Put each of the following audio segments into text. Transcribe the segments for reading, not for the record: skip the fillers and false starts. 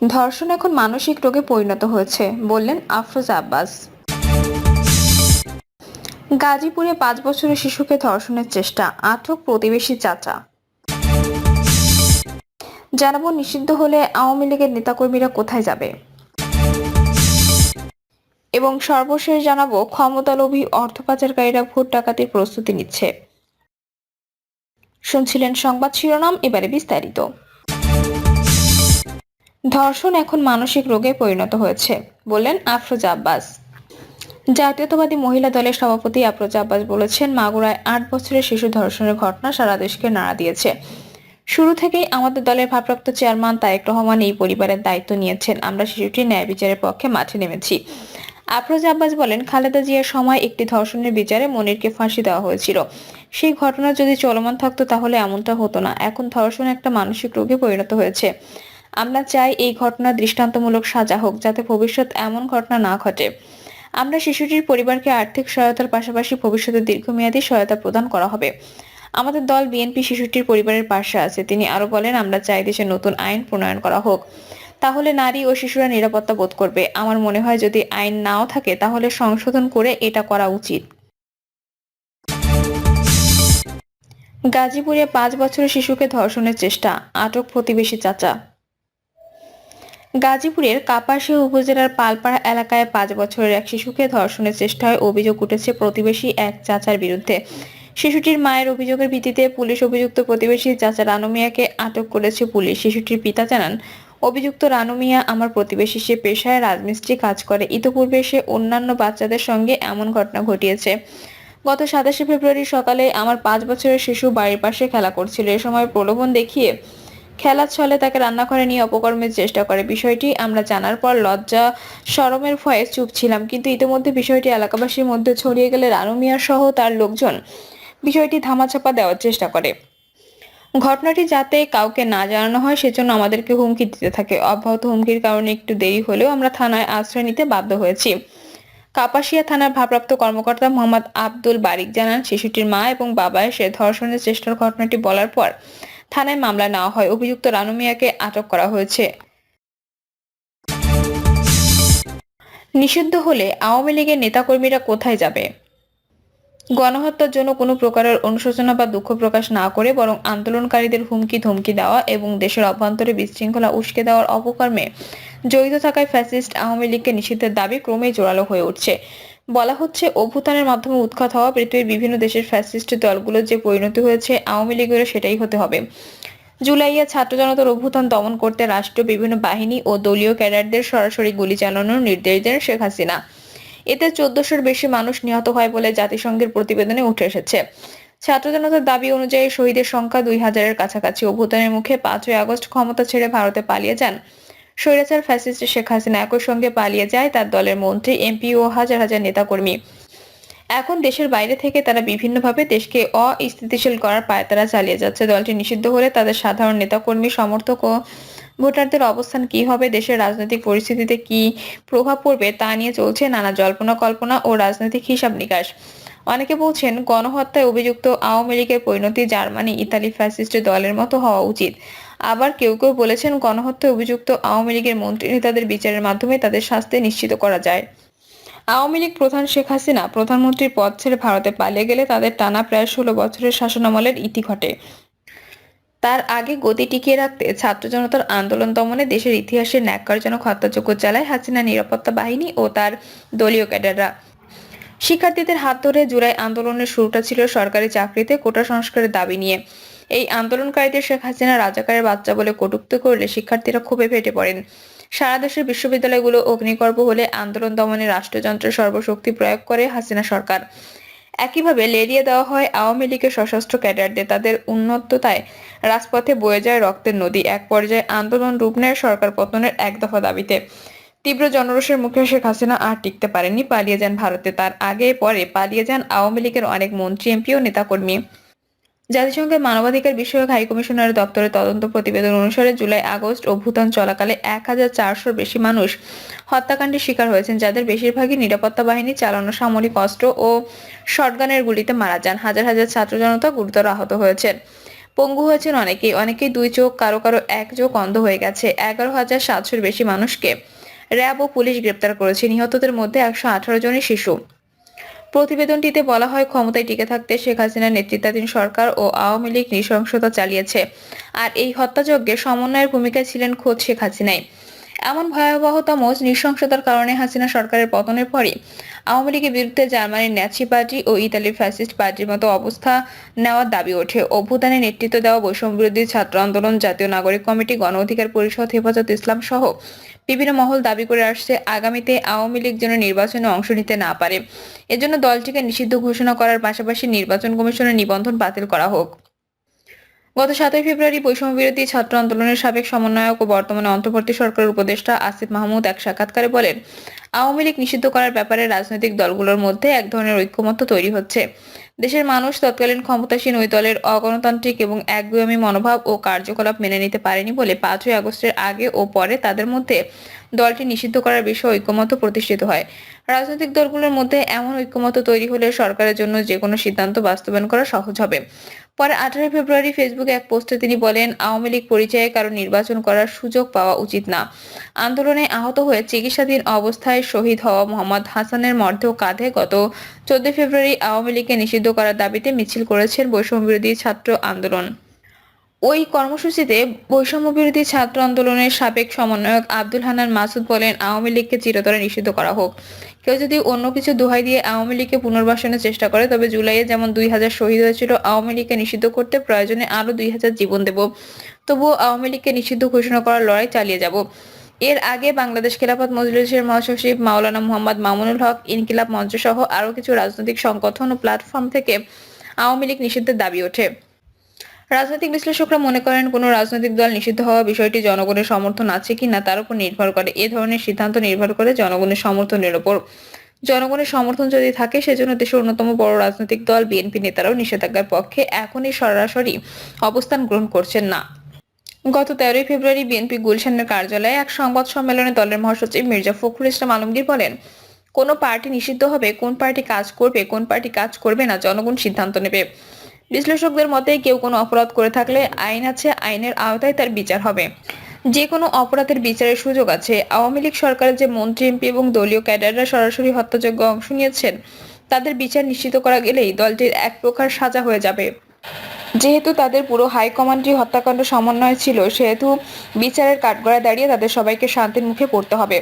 ধর্ষণ এখন মানসিক রোগে পরিণত হয়েছে বললেন আফরোজা আব্বাস। গাজীপুরে 5 বছরের শিশুকে ধর্ষণের চেষ্টা, আটক প্রতিবেশী চাচা। জানাবো নিষিদ্ধ হলে আওয়ামী লীগের নেতাকর্মীরা কোথায় যাবে, এবং সর্বশেষ জানাবো ক্ষমতালোভী অর্থ পাচারকারীরা ভোট ডাকাতির প্রস্তুতি নিচ্ছে। শুনছিলেন সংবাদ শিরোনাম, এবারে বিস্তারিত। ধর্ষণ এখন মানসিক রোগে পরিণত হয়েছে বললেন আফরোজা আব্বাস। জাতীয়তাবাদী মহিলা দলের সভাপতি আফরোজা আব্বাস বলেছেন, মাগুরায় 8 বছরের শিশু ধর্ষণের ঘটনা সারা দেশকে নাড়া দিয়েছে। শুরু থেকেই আমাদের দলের ভারপ্রাপ্ত চেয়ারম্যান তারেক রহমান এই পরিবারের দায়িত্ব নিয়েছেন। আমরা শিশুটির ন্যায় বিচারের পক্ষে মাঠে নেমেছি। আফরোজা আব্বাস বলেন, খালেদা জিয়ার সময় একটি ধর্ষণের বিচারে মনিরকে ফাঁসি দেওয়া হয়েছিল। সেই ঘটনা যদি চলমান থাকতো তাহলে এমনটা হতো না। এখন ধর্ষণ একটা মানসিক রোগে পরিণত হয়েছে। আমরা চাই এই ঘটনা দৃষ্টান্তমূলক সাজা হোক, যাতে ভবিষ্যৎ এমন ঘটনা না ঘটে। আমরা শিশুটির পরিবারকে আর্থিক সহায়তার পাশাপাশি ভবিষ্যতে দীর্ঘমেয়াদী সহায়তা প্রদান করা হবে। আমাদের দল বিএনপি শিশুটির পরিবারের পাশে আছে। তিনি আরো বলেন, আমরা চাই দেশে নতুন আইন প্রণয়ন করা হোক, তাহলে নারী ও শিশুরা নিরাপত্তা বোধ করবে। আমার মনে হয় যদি আইন নাও থাকে তাহলে সংশোধন করে এটা করা উচিত। গাজীপুরে 5 বছরের শিশুকে ধর্ষণের চেষ্টা, আটক প্রতিবেশী চাচা। গাজীপুরের কাপাসিয়া উপজেলার পালপাড়া এলাকায় 5 বছরের এক শিশুকে ধর্ষণের চেষ্টায় অভিযোগ উঠেছে প্রতিবেশী এক চাচার বিরুদ্ধে। শিশুটির মায়ের অভিযোগের ভিত্তিতে পুলিশ অভিযুক্ত প্রতিবেশী চাচা রানু মিয়াকে আটক করেছে পুলিশ। শিশুটির পিতা জানান, অভিযুক্ত রানু মিয়া আমার প্রতিবেশী। সে পেশায় রাজমিস্ত্রি কাজ করে। ইতোপূর্বে সে অন্যান্য বাচ্চাদের সঙ্গে এমন ঘটনা ঘটিয়েছে। গত 27 ফেব্রুয়ারি সকালে আমার 5 বছরের শিশু বাড়ির পাশে খেলা করছিল। এ সময় প্রলোভন দেখিয়ে খেলার ছলে তাকে রান্নাঘরে নিয়ে অপকর্মের চেষ্টা করে। বিষয়টি আমরা জানার পর লজ্জা শরমের ভয়ে চুপ ছিলাম, কিন্তু ইতিমধ্যে বিষয়টি এলাকাবাসীর মধ্যে ছড়িয়ে গেলে রানু মিয়া সহ তার লোকজন বিষয়টি ধামাচাপা দেওয়ার চেষ্টা করে। ঘটনাটি যাতে কাউকে না জানানো হয় সেজন্য আমাদেরকে হুমকি দিতে থাকে। অব্যাহত হুমকির কারণে একটু দেরি হলেও আমরা থানায় আশ্রয় নিতে বাধ্য হয়েছি। কাপাসিয়া থানার ভারপ্রাপ্ত কর্মকর্তা মোহাম্মদ আব্দুল বারিক জানান, শিশুটির মা এবং বাবা এসে ধর্ষণের চেষ্টার ঘটনাটি বলার পর থানায় মামলা নেওয়া হয়। অভিযুক্ত রানু মিয়াকে আটক করা হয়েছে। নিষিদ্ধ হলে আওয়ামী লীগের নেতাকর্মীরা কোথায় যাবে? গণহত্যার জন্য কোনো প্রকারের অনুশোচনা বা দুঃখ প্রকাশ না করে বরং আন্দোলনকারীদের হুমকি ধমকি দেওয়া এবং দেশের অভ্যন্তরে বিশৃঙ্খলা উস্কে দেওয়ার অপকর্মে জড়িত থাকায় ফ্যাসিস্ট আওয়ামী লীগকে নিষিদ্ধের দাবি ক্রমেই জোরালো হয়ে উঠছে। বলা হচ্ছে, অভ্যুত্থানের মাধ্যমে উৎখাত হওয়া পৃথিবীর বিভিন্ন দেশের ফ্যাসিস্ট দলগুলোর যে পরিণতি হয়েছে, আওয়ামী লীগেরও সেটাই হতে হবে। জুলাইয়ে ছাত্র জনতার অভ্যুত্থান দমন করতে রাষ্ট্রীয় বিভিন্ন বাহিনী ও দলীয় ক্যাডারদের সরাসরি গুলি চালানোর নির্দেশ দেন শেখ হাসিনা। এতে 1400-র বেশি মানুষ নিহত হয় বলে জাতিসংঘের প্রতিবেদনে উঠে এসেছে। ছাত্র জনতার দাবি অনুযায়ী শহীদের সংখ্যা 2000-এর কাছাকাছি। অভ্যুত্থানের মুখে 5ই আগস্ট ক্ষমতা ছেড়ে ভারতে পালিয়ে যান স্বৈরাচার ফ্যাসিস্ট শেখ হাসিনা। একই সঙ্গে পালিয়ে যায় তার দলের মন্ত্রী, এমপি ও হাজার হাজার নেতাকর্মী। এখন দেশের বাইরে থেকে তারা বিভিন্নভাবে দেশকে অস্থিতিশীল করার পায়তারা চালিয়ে যাচ্ছে। দলটি নিষিদ্ধ হলে তাদের সাধারণ নেতাকর্মী, সমর্থক ও ভোটারদের অবস্থান কি হবে, দেশের রাজনৈতিক পরিস্থিতিতে কি প্রভাব পড়বে তা নিয়ে চলছে নানা জল্পনা কল্পনা ও রাজনৈতিক হিসাব নিকাশ। অনেকে বলছেন, গণহত্যায় অভিযুক্ত আওয়ামী লীগের পরিণতি জার্মানি, ইতালি ফ্যাসিস্ট দলের মতো হওয়া উচিত। আবার কেউ কেউ বলেছেন, গণহত্যায় অভিযুক্ত আওয়ামী লীগের মন্ত্রী নেতাদের বিচারের মাধ্যমে তাদের শাস্তি নিশ্চিত করা যায়। আওয়ামী লীগ প্রধান শেখ হাসিনা প্রধানমন্ত্রীর পদ ছেড়ে ভারতে পালিয়ে গেলে তাদের টানা প্রায় 16 বছরের শাসনামলের ইতি ঘটে। তার আগে গতি টিকিয়ে রাখতে ছাত্র জনতার আন্দোলন দমনে দেশের ইতিহাসে ন্যাক্কারজনক হত্যাযজ্ঞ চালায় হাসিনা নিরাপত্তা বাহিনী ও তার দলীয় ক্যাডাররা। শিক্ষার্থীদের হাত ধরে জুলাই আন্দোলনের শুরুটা ছিল সরকারি চাকরিতে কোটা সংস্কারের দাবি নিয়ে। এই আন্দোলনকারীদের শেখ হাসিনা রাজাকারের বাচ্চা বলে কটূক্তি করলে শিক্ষার্থীরা ক্ষোভে ফেটে পড়েন। সারা দেশের বিশ্ববিদ্যালয়গুলো অগ্নিগর্ভ হলে আন্দোলন দমনে রাষ্ট্রযন্ত্রের সর্বশক্তি প্রয়োগ করে হাসিনা সরকার। একইভাবে লেলিয়ে দেওয়া হয় আওয়ামী লীগের সশস্ত্র ক্যাডারদের। তাদের উন্নততায় রাজপথে বয়ে যায় রক্তের নদী। এক পর্যায়ে আন্দোলন রূপ নেয় সরকার পতনের এক দফা দাবিতে। তীব্র জনরোষের মুখে শেখ হাসিনা আর টিকতে পারেননি, পালিয়ে যান ভারতে। তার আগে পরে পালিয়ে যান আওয়ামী লীগের অনেক মন্ত্রী, এমপি ও নেতাকর্মী। জাতিসংঘের মানবাধিকার বিষয়ক হাই কমিশনারের দপ্তরের তদন্ত প্রতিবেদন অনুসারে জুলাই আগস্ট অভ্যুত্থান চলাকালে 1400-র বেশি মানুষ হত্যাকাণ্ডের শিকার হয়েছেন, যাদের বেশিরভাগই নিরাপত্তা বাহিনী চালানো সামরিক অস্ত্র ও শটগানের গুলিতে মারা যান। হাজার হাজার ছাত্র জনতা গুরুতর আহত হয়েছেন। পঙ্গু হয়েছেন অনেকেই দুই চোখ, কারো কারো এক চোখ অন্ধ হয়ে গেছে। 11,700-র বেশি মানুষকে র্যাব ও পুলিশ গ্রেপ্তার করেছে। নিহতদের মধ্যে 118 জনই শিশু। প্রতিবেদনটিতে বলা হয়, ক্ষমতায় টিকে থাকতে শেখ হাসিনার নেতৃত্বাধীন সরকার ও আওয়ামী লীগ নৃশংসতা চালিয়েছে, আর এই হত্যাযজ্ঞে সমন্বয়ের ভূমিকায় ছিলেন খোদ শেখ হাসিনাই। এমন ভয়াবহতম নৃশংসতার কারণে হাসিনা সরকারের পতনের পরই আওয়ামী লীগের বিরুদ্ধে জার্মানির ন্যাচি পার্টি ও ইতালির ফ্যাসিস্ট পার্টির মতো অবস্থা নেওয়ার দাবি ওঠে। অভ্যুত্থানে নেতৃত্ব দেওয়া বৈষম্য বিরোধী ছাত্র আন্দোলন, জাতীয় নাগরিক কমিটি, গণ অধিকার পরিষদ, হেফাজত ইসলাম সহ বিভিন্ন মহল দাবি করে আসছে আগামীতে আওয়ামী লীগ যেন নির্বাচনে অংশ নিতে না পারে। এজন্য দলটিকে নিষিদ্ধ ঘোষণা করার পাশাপাশি নির্বাচন কমিশনের নিবন্ধন বাতিল করা হোক। গত 7 ফেব্রুয়ারি বৈষম্য বিরোধী ছাত্র আন্দোলনের সাবেক সমন্বয়ক ও বর্তমানে অন্তর্বর্তী সরকারের উপদেষ্টা আসিফ মাহমুদ এক সাক্ষাৎকারে বলেন, আওয়ামী লীগ নিষিদ্ধ করার ব্যাপারে রাজনৈতিক দলগুলোর মধ্যে এক ধরনের ঐক্যমত্য তৈরি হচ্ছে। দেশের মানুষ তৎকালীন ক্ষমতাসীন ওই দলের অগণতান্ত্রিক এবং একগুঁয়েমি মনোভাব ও কার্যকলাপ মেনে নিতে পারেনি বলে 5ই আগস্টের আগে ও পরে তাদের মধ্যে দলটি নিষিদ্ধ করার বিষয়ে ঐক্যমত্য প্রতিষ্ঠিত হয়। রাজনৈতিক দলগুলোর মধ্যে এমন ঐক্যমত্য তৈরি হলে সরকারের জন্য যে কোনো সিদ্ধান্ত বাস্তবায়ন করা সহজ হবে। পরে 18 ফেব্রুয়ারি ফেসবুকে এক পোস্টে তিনি বলেন, আওয়ামী লীগ পরিচয়ে কারো নির্বাচন করার সুযোগ পাওয়া উচিত না। আন্দোলনে আহত হয়ে চিকিৎসাধীন অবস্থায় শহীদ হওয়া মোহাম্মদ হাসানের মরদেহ কাঁধে গত 14 ফেব্রুয়ারি আওয়ামী লীগকে নিষিদ্ধ করার দাবিতে মিছিল করেছেন বৈষম্য বিরোধী ছাত্র আন্দোলন। ওই কর্মসূচিতে বৈষম্য বিরোধী ছাত্র আন্দোলনের সাবেক সমন্বয়ক আব্দুল হান্নান মাসুদ বলেন, আওয়ামী লীগকে চিরতরে নিষিদ্ধ করা হোক। কেউ যদি অন্য কিছু দোহাই দিয়ে আওয়ামী লীগকে পুনর্বাসনের চেষ্টা করে, তবে জুলাইয়ে যেমন 2000 শহীদ হয়েছিল, আওয়ামী লীগকে নিষিদ্ধ করতে প্রয়োজনে আরো 2000 জীবন দেব। তবুও আওয়ামী লীগকে নিষিদ্ধ ঘোষণা করার লড়াই চালিয়ে যাব। এর আগে বাংলাদেশ খেলাফত মজলিসের মহাসচিব মাওলানা মুহাম্মদ মামুনুল হক, ইনকিলাব মঞ্চ সহ আরো কিছু রাজনৈতিক সংগঠন ও প্ল্যাটফর্ম থেকে আওয়ামী লীগ নিষিদ্ধের দাবি ওঠে। রাজনৈতিক বিশ্লেষকরা মনে করেন, কোনো রাজনৈতিক দল নিষিদ্ধ হওয়া বিষয়টি জনগণের সমর্থন আছে কিনা তার উপর নির্ভর করে। এ ধরনের সিদ্ধান্ত নির্ভর করে জনগণের সমর্থনের উপর। জনগণের সমর্থন যদি থাকে, সেজন্য দেশের অন্যতম বড় রাজনৈতিক দল বিএনপি নেতারাও নিষেধাজ্ঞার পক্ষে এখনই সরাসরি অবস্থান গ্রহণ করছেন না। গত 13 ফেব্রুয়ারি বিএনপি গুলশানের কার্যালয়ে এক সংবাদ সম্মেলনে দলের মহাসচিব মির্জা ফখরুল ইসলাম আলমগীর বলেন, কোন পার্টি নিষিদ্ধ হবে, কোন পার্টি কাজ করবে, কোন পার্টি কাজ করবে না, জনগণ সিদ্ধান্ত নেবে। বিশ্লেষকদের মতে, কেউ কোনো অপরাধ করে থাকলে আইন আছে, আইনের আওতায় তার বিচার হবে। যে কোনো অপরাধের বিচারের সুযোগ আছে। আওয়ামী লীগ সরকারের যে মন্ত্রী, এমপি এবং দলীয় ক্যাডাররা সরাসরি হত্যাযজ্ঞে অংশ নিয়েছেন, তাদের বিচার নিশ্চিত করা গেলেই দলটির এক প্রকার সাজা হয়ে যাবে। যেহেতু তাদের পুরো হাইকমান্ডই হত্যাকাণ্ড সমন্বয় ছিল, সেহেতু বিচারের কাঠগড়ায় দাঁড়িয়ে তাদের সবাইকে শান্তির মুখে পড়তে হবে।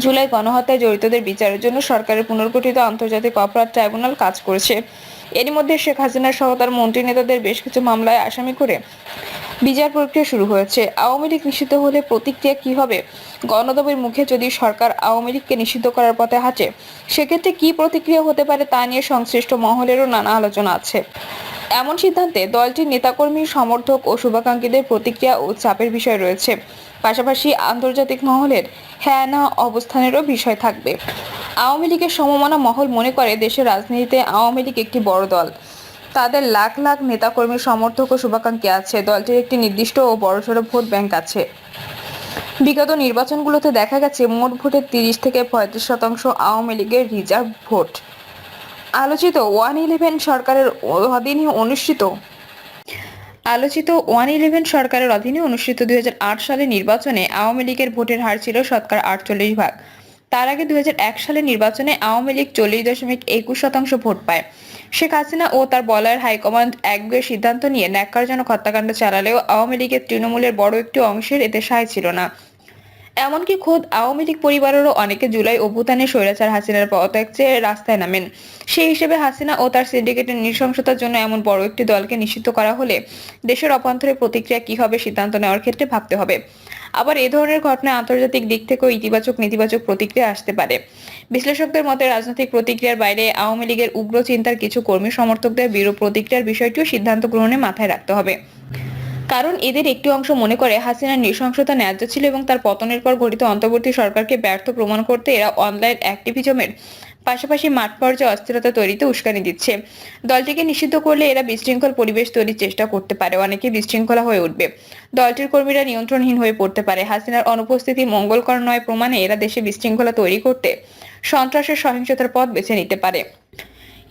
জুলাই গণহত্যায় জড়িতদের বিচারের জন্য সরকারের পুনর্গঠিত আন্তর্জাতিক অপরাধ ট্রাইব্যুনাল কাজ করছে। এরই মধ্যে শেখ হাসিনা সহ তার মন্ত্রী নেতাদের বেশ কিছু মামলায় আসামি করে বিচার প্রক্রিয়া শুরু হয়েছে। আওয়ামী লীগ নিষিদ্ধ হলে প্রতিক্রিয়া কি হবে? গণদাবির মুখে যদি সরকার আওয়ামী লীগকে নিষিদ্ধ করার পথে হাঁটে, সেক্ষেত্রে কি প্রতিক্রিয়া হতে পারে তা নিয়ে সংশ্লিষ্ট মহলেরও নানা আলোচনা আছে। এমন সিদ্ধান্তে দলটির নেতাকর্মী, সমর্থক ও শুভাকাঙ্ক্ষীদের প্রতিক্রিয়া ও চাপের বিষয় রয়েছে। পাশাপাশি আন্তর্জাতিক মহলের হ্যাঁ না অবস্থানেরও বিষয় থাকবে। আওয়ামী লীগের সমমনা মহল মনে করে, দেশের রাজনীতিতে আওয়ামী লীগ একটি বড় দল। তাদের লাখ লাখ নেতাকর্মী, সমর্থক ও শুভাকাঙ্ক্ষী আছে। দলটির একটি নির্দিষ্ট ও বড়সড় ভোট ব্যাংক আছে। বিগত নির্বাচনগুলোতে দেখা গেছে, মোট ভোটের 30 থেকে 35% আওয়ামী লীগের রিজার্ভ ভোট। আলোচিত 111 সরকারের অধীনে অনুষ্ঠিত 2008 সালের নির্বাচনে আওয়ামী লীগের ভোটের হার ছিল শতকরা 48%। তার আগে 2001 সালের নির্বাচনে আওয়ামী লীগ 40.21% ভোট পায়। শেখ হাসিনা ও তার বলয়ের হাইকমান্ড একগুঁয়ে সিদ্ধান্ত নিয়ে ন্যাক্কারজনক হত্যাকাণ্ড চালালেও আওয়ামী লীগের তৃণমূলের বড় একটি অংশের এতে সায় ছিল না। এমনকি খোদ আওয়ামী লীগ পরিবারেরও অনেকে জুলাই অভ্যুত্থানে স্বৈরাচার হাসিনার পদত্যাগ চেয়ে রাস্তায় নামেন। সেই হিসেবে হাসিনা ও তার সিন্ডিকেটের নৃশংসতার জন্য এমন বড় একটি দলকে নিষিদ্ধ করা হলে দেশের অভ্যন্তরে প্রতিক্রিয়া কি হবে, সিদ্ধান্ত নেওয়ার ক্ষেত্রে ভাবতে হবে। আবার এ ধরনের ঘটনায় আন্তর্জাতিক দিক থেকেও ইতিবাচক নেতিবাচক প্রতিক্রিয়া আসতে পারে। বিশ্লেষকদের মতে, রাজনৈতিক প্রতিক্রিয়ার বাইরে আওয়ামী লীগের উগ্র চিন্তার কিছু কর্মী সমর্থকদের বিরূপ প্রতিক্রিয়ার বিষয়টিও সিদ্ধান্ত গ্রহণে মাথায় রাখতে হবে। কারণ এদের একটি অংশ মনে করে, হাসিনার নৃশংসতা ন্যায্য ছিল এবং তার পতনের পর গঠিত অন্তর্বর্তী সরকারকে ব্যর্থ প্রমাণ করতে এরা অনলাইন অ্যাক্টিভিজমের পাশাপাশি মাঠ পর্যায়ে অস্থিরতা তৈরিতে উস্কানি দিচ্ছে। দলটিকে নিষিদ্ধ করলে এরা বিশৃঙ্খল পরিবেশ তৈরির চেষ্টা করতে পারে, অনেকে বিশৃঙ্খলা হয়ে উঠবে, দলটির কর্মীরা নিয়ন্ত্রণহীন হয়ে পড়তে পারে। হাসিনার অনুপস্থিতি মঙ্গলকর নয় প্রমাণে এরা দেশে বিশৃঙ্খলা তৈরি করতে সন্ত্রাসের সহিংসতার পথ বেছে নিতে পারে।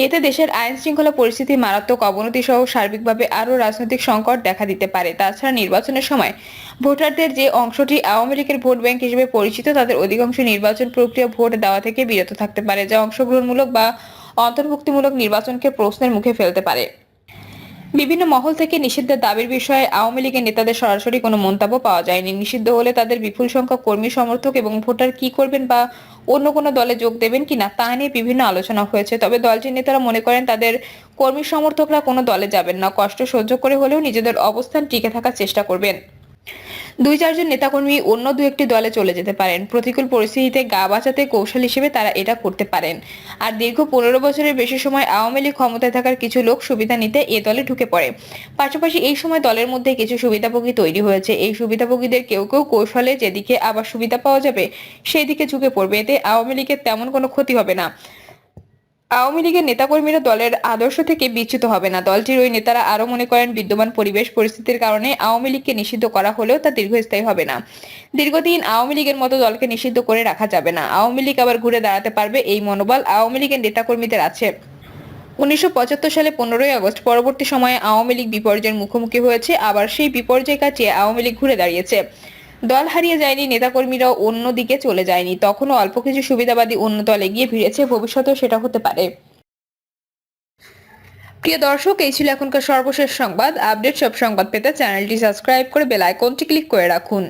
এতে দেশের আইন শৃঙ্খলা পরিস্থিতি মারাত্মক অবনতি সহ সার্বিকভাবে আরও রাজনৈতিক সংকট দেখা দিতে পারে। তাছাড়া নির্বাচনের সময় ভোটারদের যে অংশটি আওয়ামী লীগের ভোট ব্যাংক হিসেবে পরিচিত, তাদের অধিকাংশ নির্বাচন প্রক্রিয়া ভোট দেওয়া থেকে বিরত থাকতে পারে, যা অংশগ্রহণমূলক বা অন্তর্ভুক্তিমূলক নির্বাচনকে প্রশ্নের মুখে ফেলতে পারে। বিভিন্ন মহল থেকে নিষিদ্ধের দাবির বিষয়ে আওয়ামী লীগের নেতাদের সরাসরি কোনো মন্তব্য পাওয়া যায়নি। নিষিদ্ধ হলে তাদের বিপুল সংখ্যক কর্মী সমর্থক এবং ভোটার কি করবেন বা অন্য কোনো দলে যোগ দেবেন কিনা তা নিয়ে বিভিন্ন আলোচনা হয়েছে। তবে দলটির নেতারা মনে করেন তাদের কর্মী সমর্থকরা কোনো দলে যাবেন না, কষ্ট সহ্য করে হলেও নিজেদের অবস্থান টিকে থাকার চেষ্টা করবেন। 2-4 জন নেতাকর্মী অন্য দু একটি দলে চলে যেতে পারেন। প্রতিকূল পরিস্থিতিতে গা বাঁচাতে কৌশল হিসেবে তারা এটা করতে পারেন। আর দীর্ঘ 15 বছরের বেশি সময় আওয়ামী লীগ ক্ষমতায় থাকার কিছু লোক সুবিধা নিতে এ দলে ঢুকে পড়ে। পাশাপাশি এই সময় দলের মধ্যে কিছু সুবিধাভোগী তৈরি হয়েছে। এই সুবিধাভোগীদের কেউ কেউ কৌশলে যেদিকে আবার সুবিধা পাওয়া যাবে সেই দিকে ঝুঁকে পড়বে। এতে আওয়ামী লীগের তেমন কোনো ক্ষতি হবে না। আওয়ামী লীগের নেতাকর্মীরা দলের আদর্শ থেকে বিচ্যুত হবে না। দলটির ওই নেতারা আরো মনে করেন বিদ্যমান পরিবেশ পরিস্থিতির কারণে আওয়ামী লীগকে নিষিদ্ধ করা হলেও তা দীর্ঘস্থায়ী হবে না। দীর্ঘদিন আওয়ামী লীগের মতো দলকে নিষিদ্ধ করে রাখা যাবে না। আওয়ামী লীগ আবার ঘুরে দাঁড়াতে পারবে, এই মনোবল আওয়ামী লীগের নেতাকর্মীদের আছে। 1975 সালে 15ই আগস্ট পরবর্তী সময়ে আওয়ামী লীগ বিপর্যয়ের মুখোমুখি হয়েছে, আবার সেই বিপর্যয় কাটিয়ে আওয়ামী লীগ ঘুরে দাঁড়িয়েছে। দল হারিয়ে যায়নি, নেতাকর্মীরাও অন্য দিকে চলে যায়নি। তখনও অল্প কিছু সুবিধাবাদী অন্য দলে গিয়ে ভিড়েছে, ভবিষ্যতেও সেটা হতে পারে। প্রিয় দর্শক, এই ছিল এখনকার সর্বশেষ সংবাদ। আপডেট সব সংবাদ পেতে চ্যানেলটি সাবস্ক্রাইব করে বেল আইকনটি ক্লিক করে রাখুন।